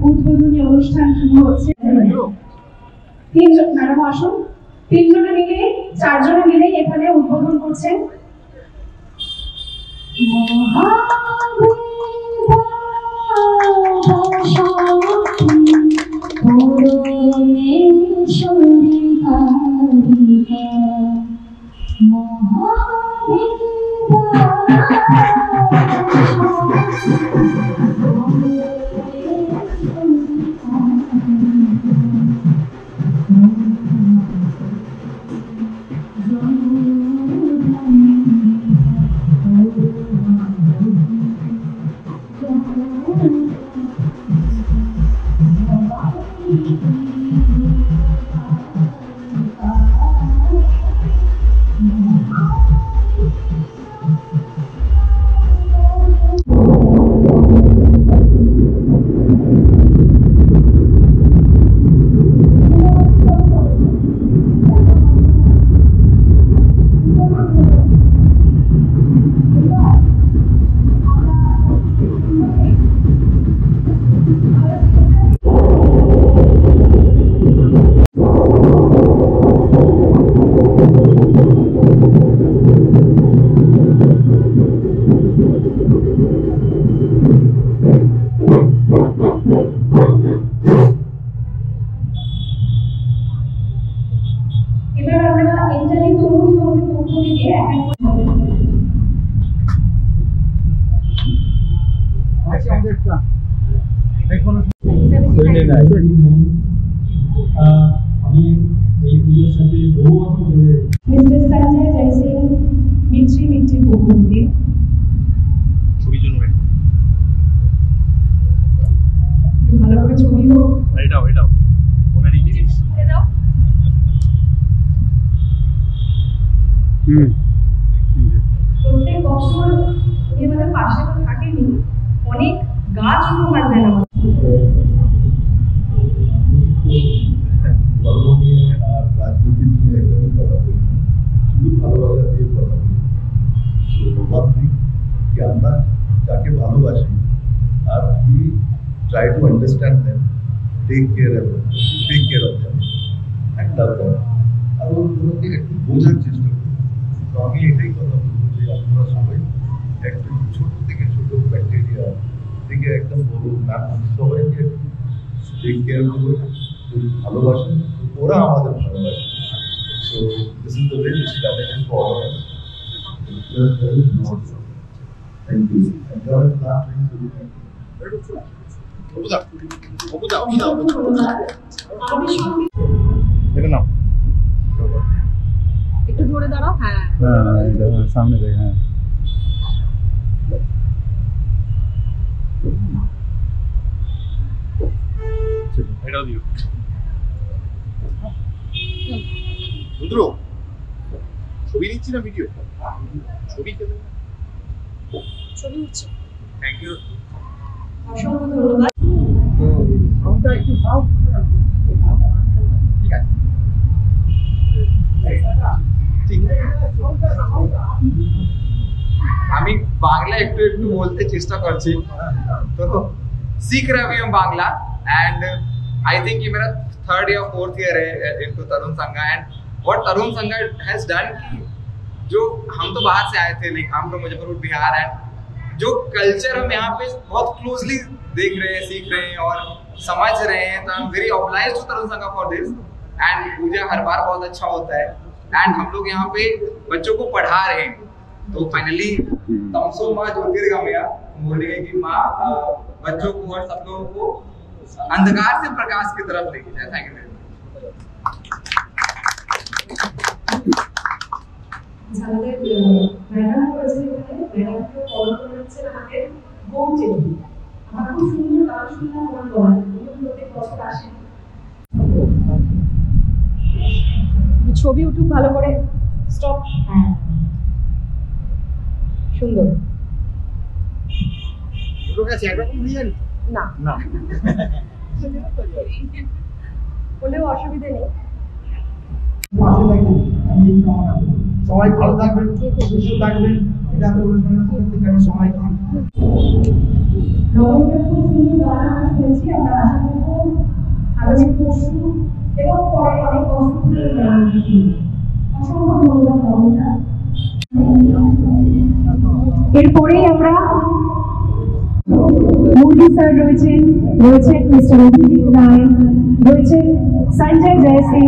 উদ্বোধনী অনুষ্ঠান শুরু হচ্ছে। তিনজন ম্যাডাম আসুন, তিনজনে মিলে চারজনে মিলে এখানে উদ্বোধন করছেন। মিস্টার সঞ্জয় জয় সিং মিত্রি মিত্রি পক্ষ ছবি জন্য একটু ভালো করে ছবি হোক। এটাও ওনারই জিনিস। প্রত্যেক বছর এবারে পাশে তো থাকেনি, অনেক গাছ উপহার দেন আমাদের। ধর্ম নিয়ে আর রাজনীতি নিয়ে একদমই কথা বলি, শুধু ভালোবাসা দিয়ে কথা বলি। ওয়ান থিং কি আমরা যাকে ভালোবাসি আর we try to understand them, take care of them and love them, আর ওগুলোকে একটু বোঝার চেষ্টা করি। তো আমি এটাই কথা বলবো যে আপনারা সবাই একটু ছোট থেকে ছোট ব্যাকটেরিয়া থেকে একদম বড় নাম সবাইকে একটু টেক কেয়ার করবেন, ভালোবাসেন, ওরা আমাদের ভালোবাসে। So this is the way which connected for all of us. Thank you. এটা নাও, একটু ধরে দাঁড়াও। হ্যাঁ সামনে দেখ। হ্যাঁ এটাও দিও। রুদ্র ছবি নিচ্ছি না ভিডিও? ছবি উঠছে। Thank you. অসংখ্য ধন্যবাদ। সাউন্ডটা একটু ঠিক আছে। আমি বাংলা একটু একটু বলতে চেষ্টা করছি, তো सीख रहे अभी हम बांग्ला एंड आई थिंक ये मेरा 3rd या 4th ईयर है इनटू तरुण संघा। एंड व्हाट तरुण संघा हैज डन कि जो हम तो बाहर से आए थे, लाइक हम तो मुजफ्फरपुर बिहार, एंड जो कल्चर हम यहाँ पे बहुत क्लोजली देख रहे हैं, सीख रहे हैं और समझ रहे हैं, तो I am very obliged to Tarun Sangha for this. And Puja हर बार बहुत अच्छा होता है एंड हम लोग यहाँ पे बच्चों को पढ़ा रहे हैं। तो फाइनली तमसो माँ ज्योतिर्गमया बोलेंगे कि माँ बच्चों को और सब लोगों को अंधकार से प्रकाश की तरफ लेके जाए। Thank you very much. আমাদের ম্যাডাম করেছে, ম্যাডামকে ফলো করেছে আমাদের গৌচেটি। আমার খুব সুন্দর গান শুনলাম আমার গলায়, প্রত্যেক বছর আসেন। ছবি উঠুক ভালো করে। স্টপ। হ্যাঁ সুন্দর। না না বলেও অসুবিধা নেই। সবাই ভালো থাকবেন, সুস্থ থাকবেন, এটা সবাইকে নবমীর খুব সুন্দর গান আমরা শুনেছি, আমরা আশা আগামী পরশু এবং পরে অনেক কষ্ট করে অসংখ্য ধন্যবাদ নমিতা। এরপরেই আমরা মুরগি স্যার রয়েছেন মিস্টার অভিজিৎ রায়, রয়েছেন সঞ্জয় জয়সিং,